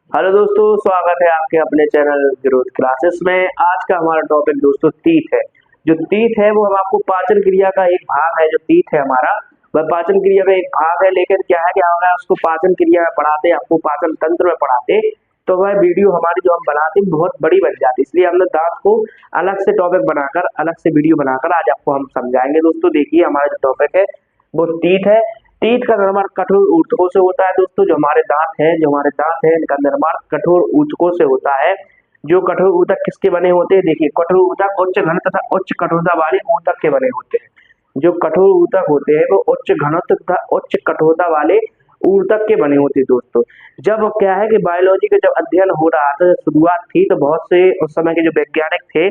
Hello दोस्तों, स्वागत है आपके अपने चैनल ग्रोथ क्लासेस में। आज का हमारा टॉपिक दोस्तों तीत है। जो तीत है वो हम आपको पाचन क्रिया का एक भाग है। जो तीत है हमारा वह पाचन क्रिया का एक भाग है, लेकिन क्या है कि हमें उसको पाचन क्रिया में पढ़ाते, आपको पाचन तंत्र में पढ़ाते तो वह वीडियो हमारी जो हम बनाते हैं बहुत बड़ी बन जाती है। इसलिए हमने दांत को अलग से टॉपिक बनाकर, अलग से वीडियो बनाकर आज आपको हम समझाएंगे। दोस्तों देखिए, हमारा जो टॉपिक है वो तीत है। तीत का निर्माण कठोर ऊतकों से होता है। दोस्तों जो हमारे दांत है इनका निर्माण कठोर ऊतकों से होता है। जो कठोर ऊतक किसके बने होते हैं? देखिए, कठोर ऊतक उच्च घन तथा उच्च कठोरता वाले ऊतक के बने होते हैं। जो कठोर ऊतक होते हैं वो उच्च घनत्व तथा उच्च कठोरता वाले ऊतक के बने होते हैं। दोस्तों जब क्या है कि बायोलॉजी का जब अध्ययन हो रहा था, जब शुरुआत थी, तो बहुत से उस समय के जो वैज्ञानिक थे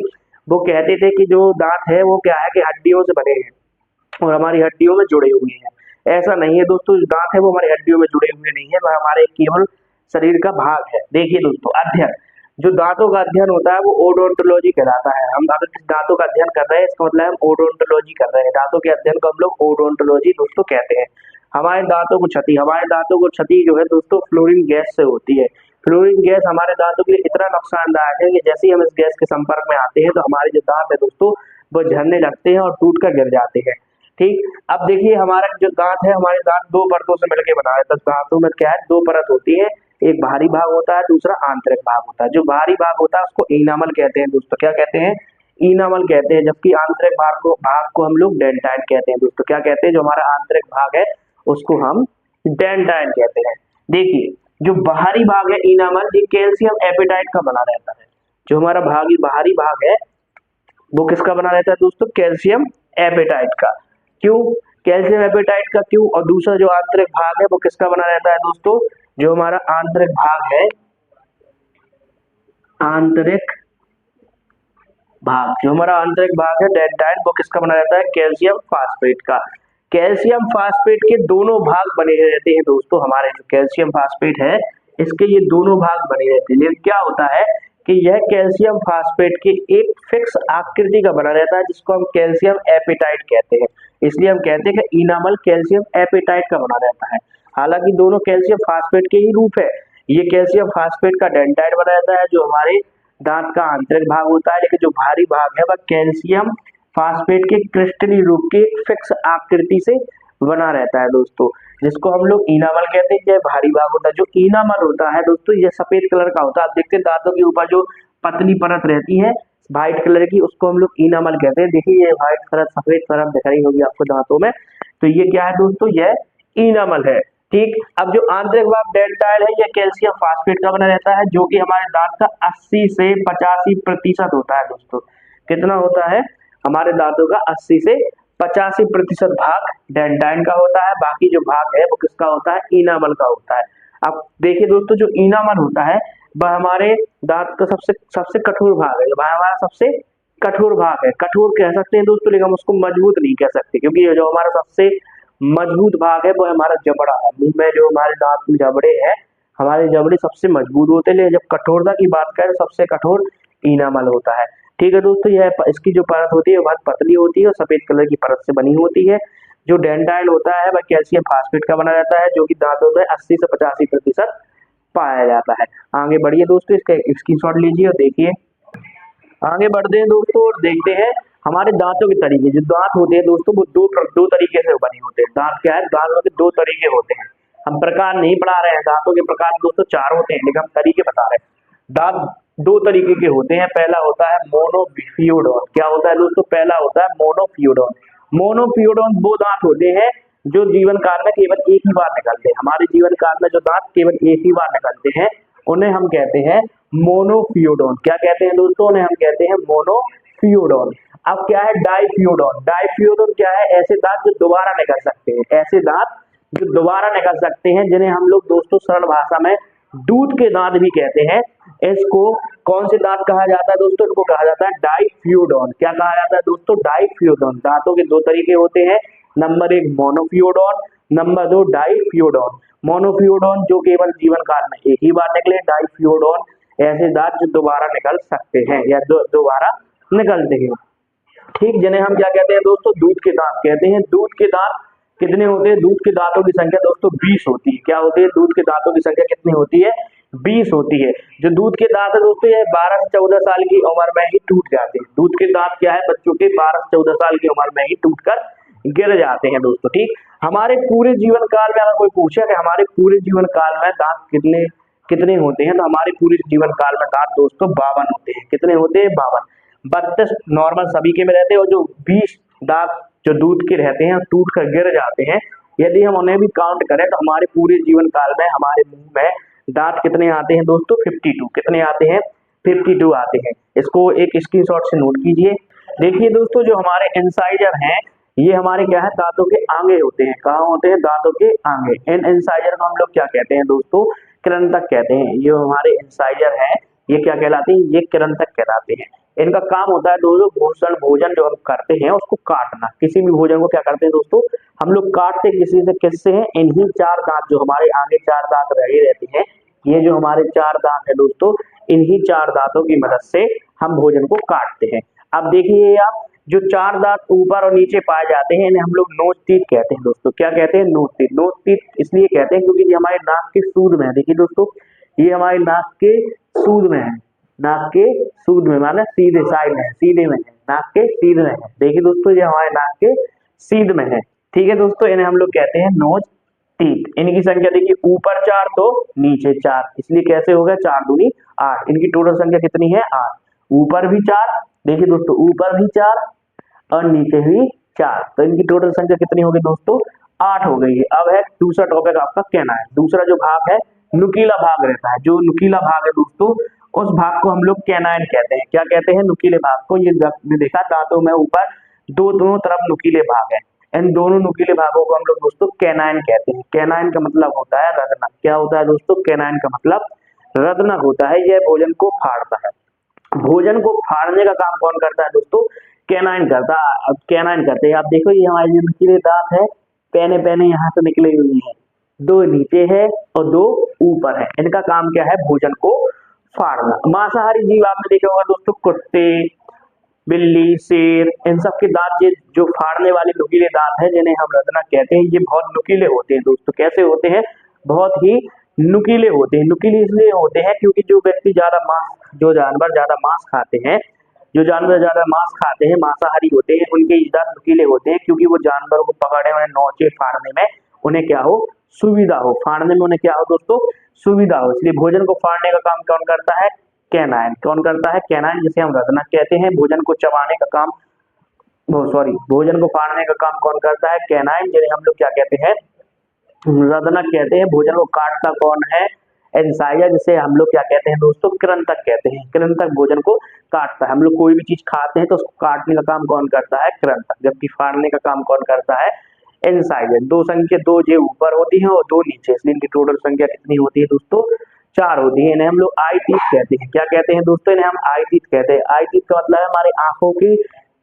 वो कहते थे कि जो दांत है वो क्या है कि हड्डियों से बने हैं और हमारी हड्डियों में जुड़े हुए हैं। ऐसा नहीं है दोस्तों, जो दांत है वो हमारी हड्डियों में जुड़े हुए नहीं है, वह हमारे केवल शरीर का भाग है। देखिए दोस्तों, अध्ययन, जो दांतों का अध्ययन होता है वो ओडोंटोलॉजी कहलाता है। हम अगर किसी दांतों का अध्ययन कर रहे हैं इसका मतलब हम ओडोंटोलॉजी कर रहे हैं। दांतों के अध्ययन को हम लोग ओडोंटोलॉजी दोस्तों कहते हैं। हमारे दांतों को क्षति जो है दोस्तों फ्लोरीन गैस से होती है। फ्लोरीन गैस हमारे दांतों के लिए इतना नुकसानदायक है कि जैसे ही हम इस गैस के संपर्क में आते हैं तो हमारे जो दांत है दोस्तों वो झड़ने लगते हैं और टूट कर गिर जाते हैं। ठीक, अब देखिए हमारा जो दांत है, हमारे दांत दो परतों से मिलकर बना है। तो दांतों में क्या है, दो परत होती है। एक बाहरी भाग होता है, दूसरा आंतरिक भाग होता है। जो बाहरी भाग होता है उसको इनामल कहते हैं दोस्तों। क्या कहते हैं? इनामल कहते हैं। जबकि आंतरिक भाग को हम लोग डेंटाइन कहते हैं। दोस्तों क्या कहते हैं? जो हमारा आंतरिक भाग है उसको हम डेंटाइन कहते हैं। देखिए, जो बाहरी भाग है इनामल, ये कैल्शियम एपेटाइट का बना रहता है। जो हमारा बाहरी भाग है वो किसका बना रहता है दोस्तों? कैल्शियम एपेटाइट का। क्यों कैल्शियम एपेटाइट का? क्यों? और दूसरा जो आंतरिक भाग है वो किसका बना रहता है दोस्तों? जो हमारा आंतरिक भाग है, आंतरिक जो हमारा आंतरिक भाग है डेंटाइन, वो किसका बना रहता है? कैल्शियम फास्फेट का। कैल्शियम फास्फेट के दोनों भाग बने रहते हैं दोस्तों। हमारे जो कैल्शियम फास्फेट है इसके ये दोनों भाग बने रहते हैं। लेकिन क्या होता है कि यह कैल्शियम फास्फेट के एक फिक्स आकृति का बना रहता है जिसको हम कैल्शियम एपेटाइट कहते हैं। इसलिए हम कहते हैं कि इनामल कैल्शियम एपेटाइट का बना रहता है। हालांकि दोनों कैल्शियम फास्फेट के ही रूप है। ये कैल्शियम फास्फेट का डेंटाइट बना रहता है जो हमारे दांत का आंतरिक भाग होता है, लेकिन जो बाहरी भाग है वह कैल्शियम फास्फेट के क्रिस्टलीय रूप के फिक्स आकृति से बना रहता है दोस्तों, जिसको हम लोग इनामल कहते हैं। यह बाहरी भाग होता है। जो इनामल होता है दोस्तों ये सफेद कलर का होता है। आप देखते हैं दांतों के ऊपर जो पतली परत रहती है व्हाइट कलर की, उसको हम लोग इनामल कहते हैं। देखिए ये व्हाइट परत, सफेद परत दिख रही होगी आपको दांतों में, तो ये क्या है दोस्तों? यह इनामल है। ठीक, अब जो आंतरिक भाग डेंटाइल है यह कैल्शियम फास्फेट का बना रहता है, जो कि हमारे दांत का 80 से 85% होता है दोस्तों। कितना होता है? हमारे दांतों का 80 से 85% भाग डेंटाइन का होता है। बाकी जो भाग है वो किसका होता है? इनामल का होता है। अब देखिए दोस्तों, जो इनामल होता है वह हमारे दांत का सबसे सबसे कठोर भाग है। वह हमारा सबसे कठोर भाग है। कठोर कह सकते हैं दोस्तों, लेकिन हम उसको मजबूत नहीं कह सकते, क्योंकि ये जो हमारा सबसे मजबूत भाग है वो हमारा जबड़ा है। मुंह में जो हमारे दांत में जबड़े हैं, हमारे जबड़े सबसे मजबूत होते हैं। लेकिन जब कठोरता की बात करें तो सबसे कठोर इनामल होता है। ठीक है दोस्तों, यह इसकी जो परत होती है बहुत पतली होती है और सफेद कलर की परत से बनी होती है। जो डेंटाइल होता है वह कैल्शियम फास्फेट का बना रहता है, जो कि दांतों में 80 से 85% पाया जाता है। आगे बढ़िए दोस्तों, इसका स्क्रीनशॉट लीजिए और देखिए। आगे बढ़ते हैं दोस्तों और देखते हैं हमारे दांतों के तरीके। जो दांत होते हैं दोस्तों वो दो तरीके से बने होते हैं। दांत क्या है? दांतों के दो तरीके होते हैं। हम प्रकार नहीं पढ़ा रहे हैं, दांतों के प्रकार दोस्तों चार होते हैं, लेकिन हम तरीके बता रहे हैं। दांत दो तरीके के होते हैं। पहला होता है मोनोफियोडोन। क्या होता है दोस्तों? पहला होता है मोनोफियोडोन। मोनोफियोडोन वो दांत होते हैं जो जीवन काल में केवल एक ही बार निकलते हैं। हमारे जीवन काल में जो दांत केवल एक ही बार निकलते हैं उन्हें हम कहते हैं मोनोफियोडोन। क्या कहते हैं दोस्तों? उन्हें हम कहते हैं मोनोफियोडोन। अब क्या है डाइफियोडोन? डाइफियोडोन क्या है? ऐसे दांत जो दोबारा निकल सकते हैं। ऐसे दांत जो दोबारा निकल सकते हैं जिन्हें हम लोग दोस्तों सरल भाषा में दूध के दांत भी कहते हैं। इसको कौन से दांत कहा जाता है दोस्तों? इनको कहा जाता है डाइफियोडोन। क्या कहा जाता है दोस्तों? डाइफियोडोन। दांतों के दो तरीके होते हैं, नंबर एक मोनोफियोडोन, नंबर दो डाइफियोडोन। मोनोफियोडोन जो केवल जीवन काल में एक ही बार निकले, डाइफियोडोन ऐसे दांत जो दोबारा निकल सकते हैं या दोबारा निकलते हैं। ठीक, जिन्हें हम क्या कहते हैं दोस्तों? दूध के दांत कहते हैं। दूध के दांत कितने होते हैं? दूध के दांतों की संख्या दोस्तों 20 होती है। क्या होती है? दूध के दांतों की संख्या कितनी होती है? 20 होती है। जो दूध के दांत है दोस्तों ये 12 से 14 साल की उम्र में ही टूट जाते हैं। दूध के दांत क्या है बच्चों के 12 से 14 साल की उम्र में ही टूटकर गिर जाते हैं दोस्तों। ठीक, हमारे पूरे जीवन काल में अगर कोई पूछे कि हमारे पूरे जीवन काल में दांत कितने कितने होते हैं, तो हमारे पूरे जीवन काल में दांत दोस्तों 52 होते हैं। कितने होते हैं? 52। 32 नॉर्मल सभी के में रहते हैं और जो 20 दांत जो दूध के रहते हैं टूट कर गिर जाते हैं, यदि हम उन्हें भी काउंट करें तो हमारे पूरे जीवन काल में हमारे मुंह में दांत कितने आते हैं दोस्तों? 52। कितने आते हैं? 52 आते हैं। इसको एक स्क्रीनशॉट से नोट कीजिए। देखिए दोस्तों जो हमारे इंसाइजर हैं ये हमारे क्या है दांतों के आगे होते हैं। कहाँ होते हैं? दांतों के आगे। इन इंसाइजर को हम लोग क्या कहते हैं दोस्तों? कृंतक कहते हैं। ये हमारे इंसाइजर है ये क्या कहलाते हैं? ये कृंतक कहलाते हैं। इनका काम होता है दोस्तों भोजन जो हम करते हैं उसको काटना। किसी भी भोजन को क्या करते हैं दोस्तों? हम लोग काटते किसी से किससे हैं? इन्हीं 4 दांत जो हमारे आगे 4 दांत रहे रहते हैं, ये जो हमारे 4 दांत है दोस्तों, इन्हीं 4 दांतों की मदद से हम भोजन को काटते हैं। अब देखिए आप जो 4 दांत ऊपर और नीचे पाए जाते हैं इन्हें हम लोग नोच तीत कहते हैं दोस्तों। क्या कहते हैं? नोच तीत। नोच तीत इसलिए कहते हैं क्योंकि ये हमारे नाक के सूद में है। देखिए दोस्तों ये हमारे नाक के सूद में है। नाक के सूद में माने सीधे साइड में है, सीधे में है, नाक के सीधे में है। देखिए दोस्तों ये हमारे नाक के सीध में है। ठीक है दोस्तों, इन्हें हम लोग कहते हैं नोच तीत। इनकी संख्या देखिए ऊपर 4 तो नीचे 4, इसलिए कैसे हो गया? 4 दूनी 8। इनकी टोटल संख्या कितनी है? 8। ऊपर भी 4, देखिए दोस्तों ऊपर भी 4 और नीचे भी 4, तो इनकी टोटल संख्या कितनी होगी दोस्तों? 8 हो गई है। अब है दूसरा टॉपिक आपका कैनाइन। दूसरा जो भाग है नुकीला भाग रहता है। जो नुकीला भाग है दोस्तों उस भाग को हम लोग कैनाइन कहते हैं। क्या कहते हैं? नुकीले भाग को। ये देखा दांतों में ऊपर दोनों तरफ नुकीले भाग है। इन दोनों नुकीले भागों को हम लोग दोस्तों कैनाइन कहते हैं। कैनाइन का मतलब होता है रदनक। क्या होता है दोस्तों? कैनाइन का मतलब रदनक होता है। यह भोजन को फाड़ता है। भोजन को फाड़ने का काम कौन करता है दोस्तों? कैनाइन करता है। अब कैनाइन करते हैं, आप देखो ये हमारे जो नुकीले दांत है पहने पहने यहाँ से निकले हुए हैं, 2 नीचे है और 2 ऊपर है। इनका काम क्या है? भोजन को फाड़ना। मांसाहारी जीव आपने देखा होगा दोस्तों, कुत्ते, बिल्ली, शेर, इन सब के दांत ये जो फाड़ने वाले नुकीले दांत है जिन्हें हम रदनक कहते हैं, ये बहुत नुकीले होते हैं दोस्तों। कैसे होते हैं? बहुत ही नुकीले होते हैं। नुकीले इसलिए होते हैं क्योंकि जो व्यक्ति ज्यादा मांस, जो जानवर ज्यादा मांस खाते हैं, जो जानवर ज्यादा मांस खाते हैं, मांसाहारी होते हैं, उनके ये दांत नुकीले होते हैं क्योंकि वो जानवर को पकड़ने में, नोचे, फाड़ने में उन्हें क्या हो? सुविधा हो। फाड़ने में उन्हें क्या हो दोस्तों? सुविधा हो। इसलिए भोजन को फाड़ने का काम कौन करता है? कैनाइन। कौन करता है? कैनाइन, जिसे हम रदनक कहते हैं। भोजन को चबाने का काम, भोजन को फाड़ने का काम कौन करता है? कैनाइन, जिन्हें हम लोग क्या कहते हैं? रदनक कहते हैं। भोजन को काटता कौन है? इंसाइजर, जिसे हम लोग क्या कहते हैं दोस्तों? कृंतक कहते हैं। कृंतक भोजन को काटता है। हम लोग कोई भी चीज खाते हैं तो उसको काटने का काम कौन करता है? कृंतक। जबकि फाड़ने का काम कौन करता है? इंसाइजर। 2 संख्या 2 जे ऊपर होती है और 2 नीचे, इसलिए इनकी टोटल संख्या कितनी होती है दोस्तों? 4 होती है। इन्हें हम लोग आई तीत कहते हैं। क्या कहते हैं दोस्तों? इन्हें हम आई तीत कहते हैं। आई तीत का मतलब है हमारी आंखों की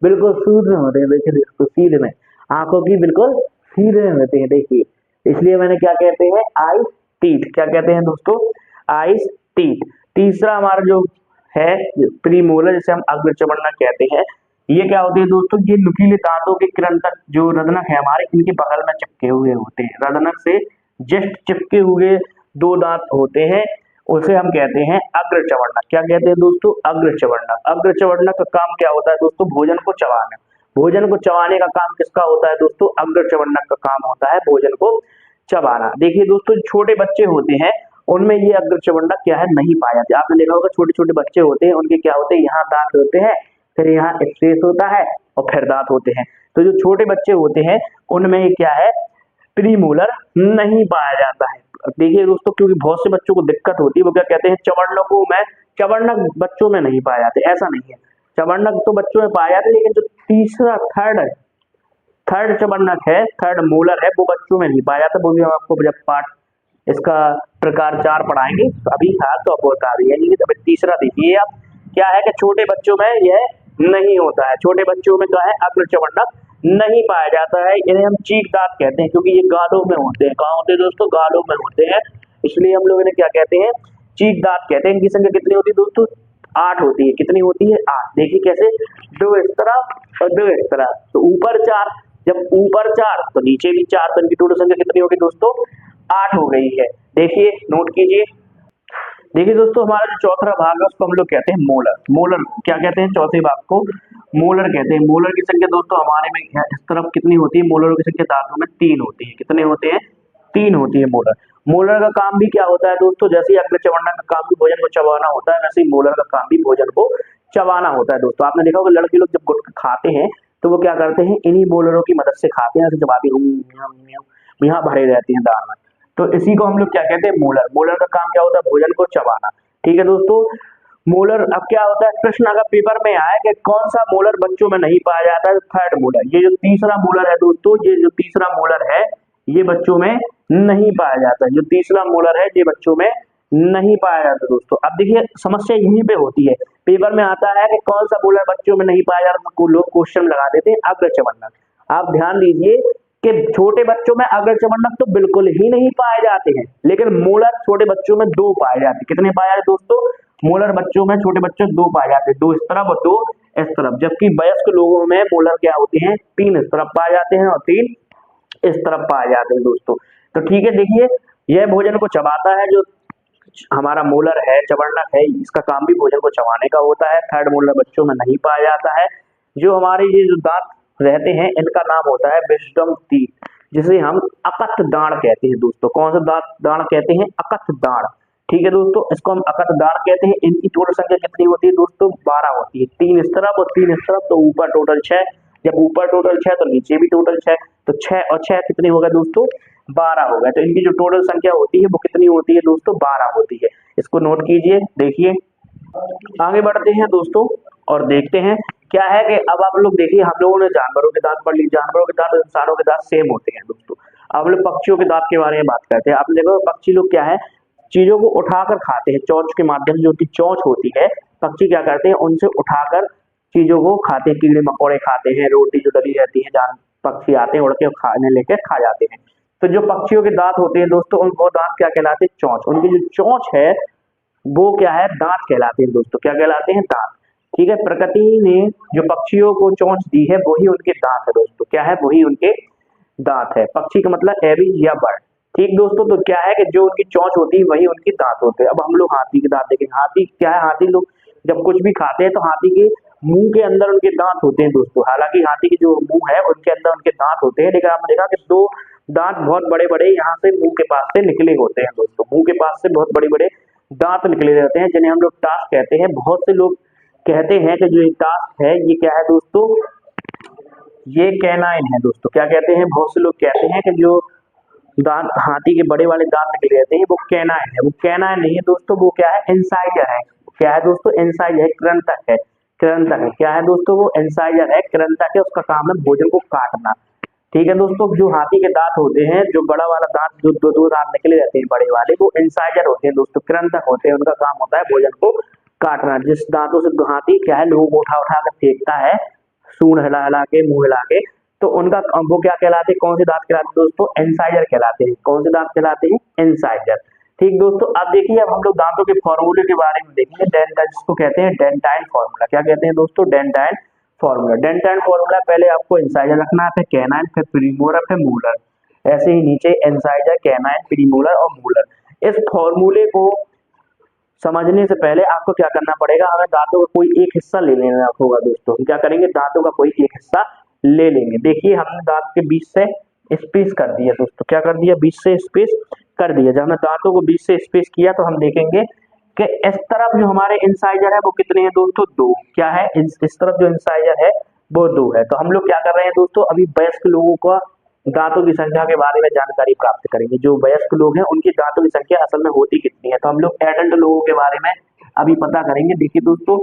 बिल्कुल सूद में होते हैं। देखिए दोस्तों सीध में, आंखों की बिल्कुल सीधे में होते हैं। देखिए इसलिए मैंने क्या कहते हैं? आई टीथ। क्या कहते हैं दोस्तों? Ice teeth. तीसरा हमारा जो है प्रीमोलर, जिसे हम अग्रचर्वणक कहते हैं, ये क्या होते हैं दोस्तों? ये नुकीले दांतों के कृंतक जो रदनक है हमारे, इनके बगल में चिपके हुए होते हैं। रदनक से जस्ट चिपके हुए 2 दांत होते हैं, उसे हम कहते हैं अग्रचर्वणक। क्या कहते हैं दोस्तों? अग्रचर्वणक। अग्रचर्वणक का काम क्या होता है दोस्तों? भोजन को चबाना। भोजन को चबाने का काम किसका होता है दोस्तों? अग्रचर्वणक का काम होता है भोजन को चबाना। देखिए दोस्तों छोटे बच्चे होते हैं उनमें ये अग्रचर्वणक क्या है? नहीं पाया जाता। आपने देखा होगा छोटे छोटे बच्चे होते हैं उनके क्या होते हैं? यहाँ दांत होते हैं, फिर यहाँ स्पेस होता है और फिर दांत होते हैं। तो जो छोटे बच्चे होते हैं उनमें क्या है? प्रीमोलर नहीं पाया जाता है। देखिए दोस्तों क्योंकि बहुत से बच्चों को दिक्कत होती है, वो क्या कहते हैं? चवर्णकों में, चवर्णक बच्चों में नहीं पाए जाते। ऐसा नहीं है, चवर्णक तो बच्चों में पाए जाते, लेकिन जो तीसरा थर्ड चवर्णक है, थर्ड मोलर है, वो बच्चों में नहीं पाया जाता। वो भी हम आपको जब पार्ट इसका प्रकार 4 पढ़ाएंगे तो अभी हाँ तो आपको बता दिए। तो तीसरा देखिए आप, क्या है कि छोटे बच्चों में यह नहीं होता है। छोटे बच्चों में क्या है? अग्रचर्वणक नहीं पाया जाता है। इन्हें हम चीक दांत कहते हैं क्योंकि ये गालों में होते हैं। कहाँ होते हैं दोस्तों? गालों में होते हैं, इसलिए हम लोग इन्हें क्या कहते हैं? चीक दांत कहते हैं। इनकी संख्या कितनी होती है दोस्तों? 8 होती है। कितनी होती है? 8। देखिए कैसे, 2 इस तरह और 2 इस तरह, तो ऊपर 4, जब ऊपर 4 तो नीचे भी 4, तो इनकी टोटल संख्या कितनी होगी दोस्तों? 8 हो गई है। देखिए नोट कीजिए, देखिए दोस्तों, हमारा जो चौथा भाग है उसको हम लोग कहते हैं मोलर। मोलर क्या कहते हैं? चौथे भाग को मोलर कहते हैं। मोलर की संख्या दोस्तों हमारे में इस तरफ कितनी होती है? मोलरों की संख्या दांतों में 3 होती है। कितने होते हैं? 3 होती है मोलर। मोलर का काम भी क्या होता है दोस्तों? जैसे ही अग्र चवन्ना का काम भी भोजन को चबाना होता है, वैसे ही मोलर का काम भी भोजन को चबाना होता है। दोस्तों आपने देखा होगा लड़के लोग जब गुटखा खाते हैं तो वो क्या करते हैं? इन्हीं मोलरों की मदद से खाते हैं, ऐसे चबाते हैं, यहाँ भरे रहते हैं दांत में। तो इसी को हम लोग क्या कहते हैं? मोलर। मोलर का काम क्या होता है? भोजन को चबाना। ठीक है दोस्तों, मोलर अब क्या होता है? प्रश्न अगर पेपर में आए कि कौन सा मोलर बच्चों में नहीं पाया जाता है, थर्ड मोलर। ये जो तीसरा मोलर है दोस्तों, ये जो तीसरा मोलर है ये बच्चों में नहीं पाया जाता है। जो तीसरा मोलर है ये बच्चों में नहीं पाया जाता दोस्तों। अब देखिए समस्या यहीं पे होती है, पेपर में आता है कि कौन सा मोलर बच्चों में नहीं पाया जाता, तो लोग क्वेश्चन लगा देते हैं अग्र चवन्नक। आप ध्यान दीजिए कि छोटे बच्चों में अग्र चवन्नक तो बिल्कुल ही नहीं पाए जाते हैं, लेकिन मोलर छोटे बच्चों में 2 पाए जाते हैं। कितने पाए जाते दोस्तों? मोलर बच्चों में, छोटे बच्चों 2 पाए जाते हैं, 2 इस तरफ और 2 इस तरफ। जबकि वयस्क लोगों में मोलर क्या होते हैं? 3 इस तरफ पाए जाते हैं और 3 इस तरफ पाए जाते हैं दोस्तों। तो ठीक है, देखिए यह भोजन को चबाता है। जो हमारा मोलर है, चवर्णक है, इसका काम भी भोजन को चबाने का होता है। थर्ड मोलर बच्चों में नहीं पाया जाता है। जो हमारे ये जो दांत रहते हैं इनका नाम होता है विजडम टीथ, जिसे हम अकत दांत कहते हैं दोस्तों। कौन सा दांत कहते हैं? अकत दांत। ठीक है दोस्तों, इसको हम अकत दांत कहते हैं। इनकी टोटल संख्या कितनी होती है दोस्तों? 12 होती है। 3 इस तरफ और 3 इस तरफ, तो ऊपर टोटल 6। जब ऊपर टोटल 6 तो नीचे भी टोटल 6, तो 6 और 6 कितने हो गए दोस्तों? 12 हो गए। तो इनकी जो टोटल संख्या होती है वो कितनी होती है दोस्तों? 12 होती है। इसको नोट कीजिए। देखिए आगे बढ़ते हैं दोस्तों और देखते हैं क्या है कि अब आप लोग देखिए, हम लोगों ने जानवरों के दांत पढ़ लिए। जानवरों के दांत और इंसानों के दांत सेम होते हैं दोस्तों। अब लोग पक्षियों के दांत के बारे में बात करते हैं। आपने देखो पक्षी लोग क्या है? चीजों को उठाकर खाते हैं, चोंच के माध्यम से। जो उनकी चोंच होती है, पक्षी क्या करते हैं? उनसे उठाकर चीजों को खाते हैं। कीड़े मकोड़े खाते हैं, रोटी जो डली रहती है, जान पक्षी आते हैं उड़ के खाने लेके खा जाते हैं। तो जो पक्षियों के दांत होते हैं दोस्तों, वो दांत क्या कहलाते हैं? चोंच। उनकी जो चोंच है वो क्या है? दांत कहलाते हैं दोस्तों। क्या कहलाते हैं? दांत। ठीक है, प्रकृति ने जो पक्षियों को चोंच दी है वही उनके दांत है दोस्तों। क्या है? वही उनके दांत है। पक्षी का मतलब एवी या बर्ड। ठीक दोस्तों, तो क्या है कि जो उनकी चोंच होती है वही उनके दांत होते हैं। अब हम लोग हाथी के दांत देखेंगे। हाथी क्या है? हाथी लोग जब कुछ भी खाते हैं तो हाथी के मुंह के अंदर उनके दांत होते हैं दोस्तों। हालांकि हाथी के जो मुंह है उनके अंदर उनके दांत होते हैं, लेकिन आपने देखा कि 2 दांत बहुत बड़े बड़े यहाँ से मुंह के पास से निकले होते हैं दोस्तों। मुंह के पास से बहुत बड़े बड़े दांत निकले रहते हैं, जिन्हें हम लोग टास्क कहते हैं। बहुत से लोग कहते हैं कि जो ये टास्क है ये क्या है दोस्तों? ये कैनाइन है दोस्तों। क्या कहते हैं? बहुत से लोग कहते हैं कि जो दांत हाथी के बड़े वाले दांत निकले रहते हैं वो कैनाइन है। वो कैनाइन नहीं है दोस्तों, वो क्या है? इंसाइजर है। क्या है दोस्तों? इंसाइजर है, कृंतक है। कृंतक है। क्या है दोस्तों? वो इंसाइजर है, कृंतक है। उसका काम है भोजन को काटना। ठीक है दोस्तों, जो हाथी के दांत होते हैं, जो बड़ा वाला दांत, जो 2 दांत निकले रहते हैं बड़े वाले, वो इंसाइजर होते हैं दोस्तों, कृंतक होते हैं। उनका काम होता है भोजन को काटना। जिस दांतों से हाथी क्या है? लोगों को उठा उठा कर फेंकता है, सूंड हिला हिला के, मुंह हिला के, तो उनका वो क्या कहलाते हैं? कौन से दांत कहलाते हैं दोस्तों? इंसाइजर कहलाते हैं। कौन से दांत कहलाते हैं? इंसाइजर। ठीक दोस्तों, अब देखिए, अब हम लोग दांतों के फॉर्मूले के बारे में देखेंगे। डेंटाइन, जिसको कहते हैं डेंटाइन फॉर्मूला। क्या कहते हैं दोस्तों? Dentine formula. डेंटाइन फॉर्मूला पहले आपको इंसाइजर रखना है, फिर कैनाइन, फिर प्रीमोलर, फिर मोलर। ऐसे ही नीचे इंसाइजर, कैनाइन, प्रीमोलर और मोलर। इस फॉर्मूले को समझने से पहले आपको क्या करना पड़ेगा? हमें दांतों का कोई एक हिस्सा ले लेना होगा दोस्तों। हम क्या करेंगे? दांतों का कोई एक हिस्सा ले लेंगे। देखिए हमने दांत के बीच से स्पेस कर दिया दोस्तों। क्या कर दिया? बीच से स्पेस कर दिया। जब हमने दांतों को बीच से स्पेस किया तो हम देखेंगे कि इस तरफ जो हमारे इंसाइजर है वो कितने हैं दोस्तों? 2। क्या है? इस तरफ जो इंसाइजर है वो 2 है। तो हम लोग क्या कर रहे हैं दोस्तों? अभी वयस्क लोगों का दांतों की संख्या के बारे में जानकारी प्राप्त करेंगे। जो वयस्क लोग हैं उनकी दांतों की संख्या असल में होती कितनी है। तो हम लोग एडल्ट लोगों के बारे में अभी पता करेंगे। देखिए दोस्तों,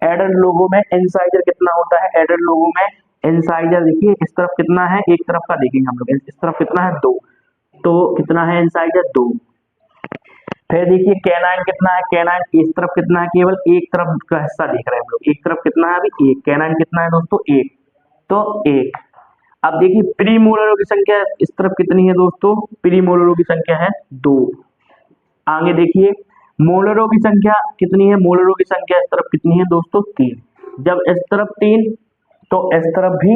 एडल्ट लोगों में इंसाइजर कितना होता है? एडल्ट लोगों में इंसाइजर देखिए इस तरफ कितना है? एक तरफ का देखेंगे हम लोग, इस तरफ कितना है? 2। तो कितना है इंसाइजर? 2। फिर देखिए कैनाइन कितना है? कैनाइन इस तरफ कितना है? केवल एक तरफ का हिस्सा देख रहे हैं हम लोग। एक तरफ कितना है? अभी 1। कैनाइन कितना है दोस्तों? 1। तो 1। अब देखिए प्रीमोलरों की संख्या इस तरफ कितनी है दोस्तों? प्रीमोलरों की संख्या है 2। आगे देखिए मोलरों की संख्या कितनी है? मोलरों की संख्या इस तरफ कितनी है दोस्तों? 3। जब इस तरफ 3 तो इस तरफ भी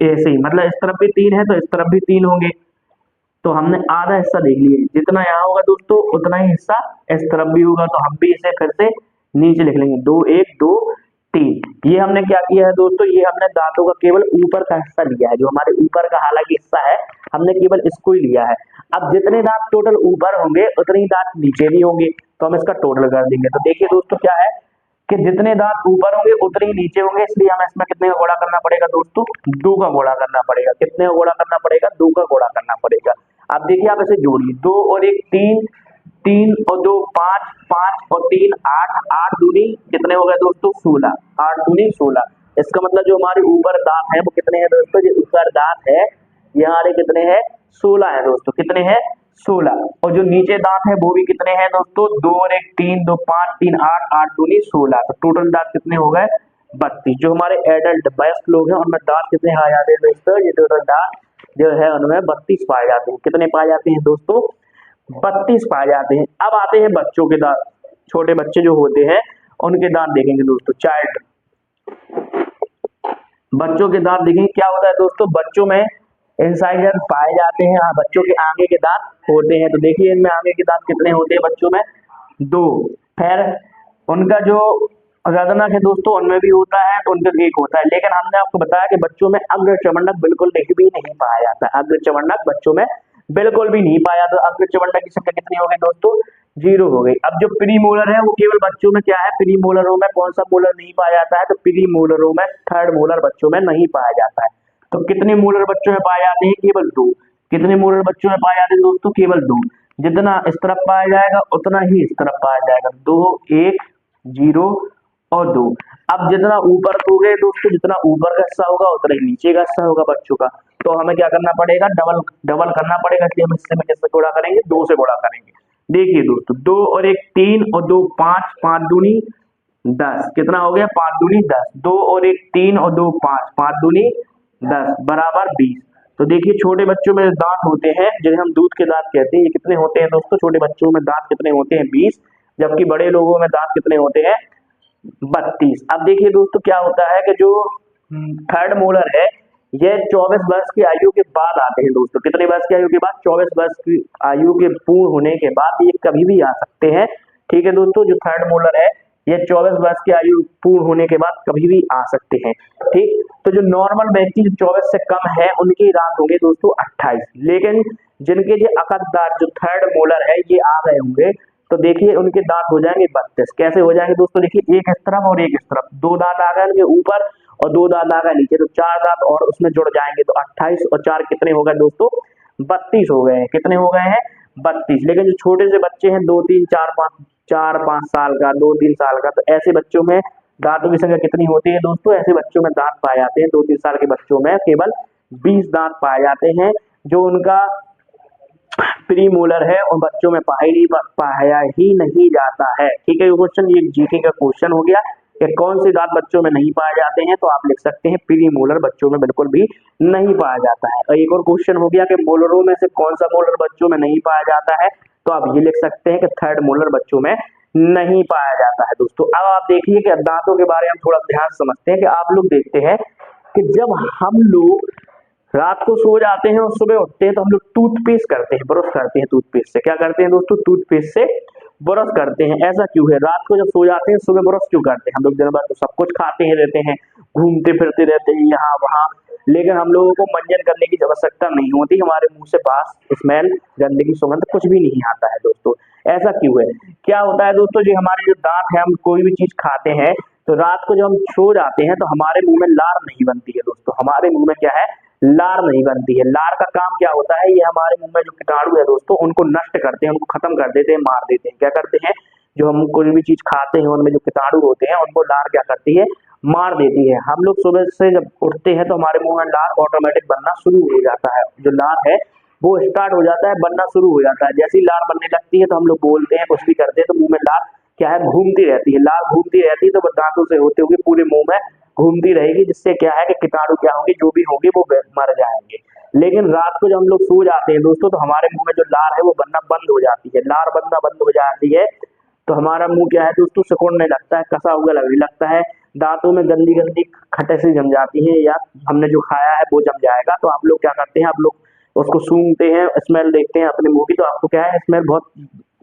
ऐसे ही, मतलब इस तरफ भी 3 है तो इस तरफ भी 3 होंगे। तो हमने आधा हिस्सा देख लिया, जितना यहाँ होगा दोस्तों उतना ही हिस्सा इस तरफ भी होगा, तो हम भी इसे फिर से नीचे लिख लेंगे, 2 1 2 3। ये हमने क्या किया है दोस्तों, ये हमने दांतों का केवल ऊपर का हिस्सा लिया है, जो हमारे ऊपर का हालांकि हिस्सा है, हमने केवल इसको ही लिया है। अब जितने दांत टोटल ऊपर होंगे उतने ही दांत नीचे भी होंगे, तो हम इसका टोटल कर देंगे। तो देखिए दोस्तों क्या है कि जितने दांत ऊपर होंगे उतने ही नीचे होंगे, इसलिए हमें इसमें कितने का गुणा करना पड़ेगा दोस्तों, 2 का गुणा करना पड़ेगा। कितने का गुणा करना पड़ेगा, 2 का गुणा करना पड़ेगा। अब देखिए आप इसे जोड़िए, 2 और 1 3, 3 और 2 5, 5 और 3 8, 8 दूनी कितने हो गए दोस्तों 16, 8 दूनी 16। इसका मतलब जो हमारे ऊपर दांत है वो कितने हैं दोस्तों, जो ऊपर दांत है ये हमारे कितने हैं 16 है दोस्तों, कितने हैं 16। और जो नीचे दांत है वो भी कितने हैं दोस्तों, 2 और 1 3, 2 5 3 8, 8 दूनी 16। तो टोटल दांत कितने हो गए 32। जो हमारे एडल्ट वयस्क लोग हैं उनमें दांत कितने आ जाते हैं दोस्तों, ये टोटल दांत जो है उनमें 32 पाए जाते हैं। कितने पाए जाते हैं दोस्तों, 32 पाए जाते हैं। अब आते हैं बच्चों के दांत, छोटे बच्चे जो होते हैं उनके दांत देखेंगे दोस्तों। चाइल्ड बच्चों के दांत देखेंगे क्या होता है दोस्तों, बच्चों में इंसाइजर पाए जाते हैं, बच्चों के आगे के दांत होते हैं। तो देखिए इनमें आगे के दांत कितने होते हैं बच्चों में 2। फिर उनका जो गर्दनक है दोस्तों उनमें भी होता है, तो उनका एक होता है। लेकिन हमने आपको बताया कि बच्चों में अग्र चमंडक बिल्कुल नहीं पाया जाता है, अग्र चमंडक बच्चों में बिल्कुल भी नहीं पाया। तो अग्र चमंडक की संख्या कितनी हो गई दोस्तों, 0 हो गई। अब जो प्रीमोलर है वो केवल बच्चों में क्या है, प्रीमोलरों में कौन सा मोलर नहीं पाया जाता है, तो प्रीमोलरों में थर्ड मोलर बच्चों में नहीं पाया जाता है। तो कितने मोलर बच्चों में पाए जाते हैं, केवल 2। कितने मोलर बच्चों में पाए जाते हैं दोस्तों, केवल 2। जितना इस तरफ पाया जाएगा उतना ही इस तरफ पाया जाएगा, 2 1 0 और 2। अब जितना ऊपर हो गए दोस्तों, जितना ऊपर का हिस्सा होगा उतना ही नीचे का हिस्सा होगा बच्चों का। तो हमें क्या करना पड़ेगा, डबल करना पड़ेगा, इसलिए हम इससे में किससे गुणा करेंगे, 2 से गुणा करेंगे। देखिए दोस्तों 2 और 1 3 और 2 5, 5 दूनी 10, कितना हो गया 5 दूनी 10। 2 और 1 3 और 2 5, 5 दूनी 10 बराबर 20। तो देखिए छोटे बच्चों में दांत होते हैं जिन्हें हम दूध के दांत कहते हैं, ये कितने होते हैं दोस्तों, छोटे बच्चों में दांत कितने होते हैं 20, जबकि बड़े लोगों में दांत कितने होते हैं 32। अब देखिए दोस्तों क्या होता है कि जो थर्ड मोलर है ये 24 वर्ष की आयु के बाद आते हैं दोस्तों। कितने वर्ष की आयु के बाद, 24 वर्ष की आयु के पूर्ण होने के बाद ये कभी भी आ सकते हैं। ठीक है दोस्तों, जो थर्ड मोलर है ये 24 वर्ष की आयु पूर्ण होने के बाद कभी भी आ सकते हैं। ठीक, तो जो नॉर्मल व्यक्ति 24 से कम है उनके दांत होंगे दोस्तों 28। लेकिन जिनके जो अकददार जो थर्ड मोलर है ये आ गए होंगे तो देखिए उनके दांत हो जाएंगे 32। कैसे हो जाएंगे दोस्तों, देखिए एक इस तरफ और एक इस तरफ, 2 दांत आ गए उनके ऊपर और 2 दांत आ गए नीचे, तो 4 दांत और उसमें जुड़ जाएंगे, तो 28 और 4 कितने हो गए दोस्तों 32 हो गए हैं। कितने हो गए हैं 32। लेकिन जो छोटे से बच्चे हैं 2 3 4 5 साल का, 2 3 साल का, तो ऐसे बच्चों में दांतों की संख्या कितनी होती है दोस्तों, ऐसे बच्चों में दांत पाए जाते हैं 2 3 साल के बच्चों में केवल 20 दांत पाए जाते हैं, जो उनका प्रीमोलर है और बच्चों में पाया ही नहीं जाता है। ठीक है, ये क्वेश्चन ये जीके का क्वेश्चन हो गया कि कौन से दांत बच्चों में नहीं पाए जाते हैं, तो आप लिख सकते हैं प्रीमोलर बच्चों में बिल्कुल भी नहीं पाया जाता है। और एक और क्वेश्चन हो गया कि मोलरों में से कौन सा मोलर बच्चों में नहीं पाया जाता है, तो आप ये लिख सकते हैं कि थर्ड मोलर बच्चों में नहीं पाया जाता है दोस्तों। अब आप देखिए कि दांतों के बारे में थोड़ा ध्यान समझते हैं कि आप लोग देखते हैं कि जब हम लोग रात को सो जाते हैं और सुबह उठते हैं तो हम लोग टूथपेस्ट करते हैं, ब्रश करते हैं टूथपेस्ट से। क्या करते हैं दोस्तों, टूथपेस्ट से ब्रश करते हैं। ऐसा क्यों है, रात को जब सो जाते हैं सुबह ब्रश क्यों करते हैं, हम लोग दिन भर तो सब कुछ खाते ही रहते हैं, घूमते फिरते रहते हैं यहाँ वहाँ, लेकिन हम लोगों को मंजन करने की आवश्यकता नहीं होती, हमारे मुंह से बास स्मेल गंदगी सुगंध कुछ भी नहीं आता है दोस्तों। ऐसा क्यों है, क्या होता है दोस्तों, जो हमारे जो दांत है हम कोई भी चीज खाते हैं तो रात को जब हम सो जाते हैं तो हमारे मुंह में लार नहीं बनती है दोस्तों, हमारे मुंह में क्या है लार नहीं बनती है। लार का काम क्या होता है, ये हमारे मुंह में जो कीटाणु है दोस्तों उनको नष्ट करते हैं, उनको खत्म कर देते हैं, मार देते हैं। क्या करते हैं, जो हम कोई भी चीज खाते हैं उनमें जो कीटाणु होते हैं उनको लार क्या करती है, मार देती है। हम लोग सुबह से जब उठते हैं तो हमारे मुंह में लार ऑटोमेटिक बनना शुरू हो जाता है, जो लार है वो स्टार्ट हो जाता है, बनना शुरू हो जाता है। जैसी लार बनने लगती है तो हम लोग बोलते हैं कुछ भी करते हैं तो मुंह में लार क्या है घूमती रहती है, लार घूमती रहती है, तो दांतों से होते हुए पूरे मुंह में घूमती रहेगी, जिससे क्या है कि कीटाणु क्या होंगे, जो भी होंगे वो मर जाएंगे। लेकिन रात को जब हम लोग सो जाते हैं दोस्तों तो हमारे मुंह में जो लार है वो बनना बंद हो जाती है, लार बनना बंद हो जाती है, तो हमारा मुंह क्या है दोस्तों सिकुड़ने लगता है, कसा हुआ लगने लगता है, दांतों में गंदी खटैसी जम जाती है, या हमने जो खाया है वो जम जाएगा। तो आप लोग क्या करते हैं, आप लोग उसको सूंघते हैं, स्मेल देखते हैं अपने मुंह की, तो आपको क्या है स्मेल बहुत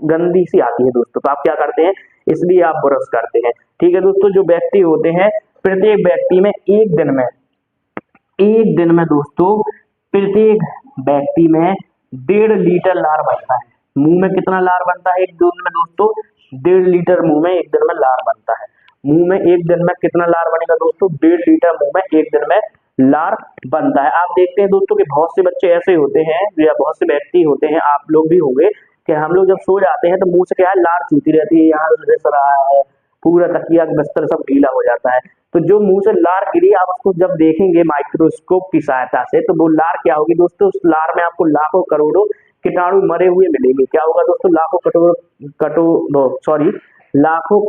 गंदी सी आती है दोस्तों। तो आप क्या करते हैं, इसलिए आप ब्रश करते हैं। ठीक है दोस्तों, जो व्यक्ति होते हैं प्रत्येक व्यक्ति में एक दिन में दोस्तों प्रत्येक व्यक्ति में 1.5 लीटर लार बनता है। मुंह में कितना लार बनता है एक दिन में दोस्तों? 1.5 लीटर मुंह में एक दिन में लार बनता है। मुंह में एक दिन में कितना लार बनेगा दोस्तों? 1.5 लीटर मुंह में एक दिन में लार बनता है। आप देखते हैं दोस्तों कि बहुत से बच्चे ऐसे होते हैं या बहुत से व्यक्ति होते हैं, आप लोग भी होंगे, कि हम लोग जब सो जाते हैं तो मुंह से क्या है लार चूती रहती है, यहाँ रिस रहा है, पूरा तकिया बिस्तर सब गीला हो जाता है। तो जो मुंह से लार गिरी आप उसको जब देखेंगे माइक्रोस्कोप की सहायता से, तो वो लार क्या होगी दोस्तों? उस लार में आपको लाखों करोड़ों कीटाणु मरे हुए मिलेंगे। क्या होगा दोस्तों? लाखों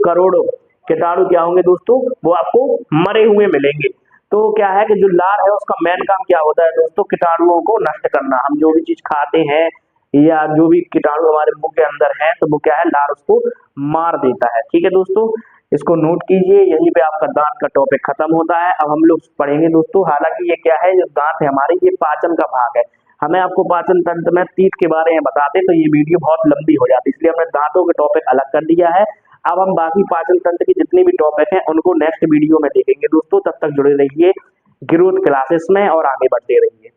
करोड़ों कीटाणु क्या होंगे दोस्तों? वो आपको मरे हुए मिलेंगे। तो क्या है कि जो लार है उसका मेन काम क्या होता है दोस्तों? कीटाणुओं को नष्ट करना। हम जो भी चीज खाते हैं या जो भी कीटाणु हमारे मुंह के अंदर है, तो वो क्या है लार उसको मार देता है। ठीक है दोस्तों, इसको नोट कीजिए। यहीं पे आपका दांत का टॉपिक खत्म होता है। अब हम लोग पढ़ेंगे दोस्तों, हालांकि ये क्या है, जो दांत है हमारे, ये पाचन का भाग है। हमें आपको पाचन तंत्र में तीत के बारे में बताते तो ये वीडियो बहुत लंबी हो जाती, इसलिए हमने दांतों के टॉपिक अलग कर दिया है। अब हम बाकी पाचन तंत्र की जितनी भी टॉपिक हैं उनको नेक्स्ट वीडियो में देखेंगे दोस्तों। तब तक जुड़े रहिए ग्रोथ क्लासेस में और आगे बढ़ते रहिए।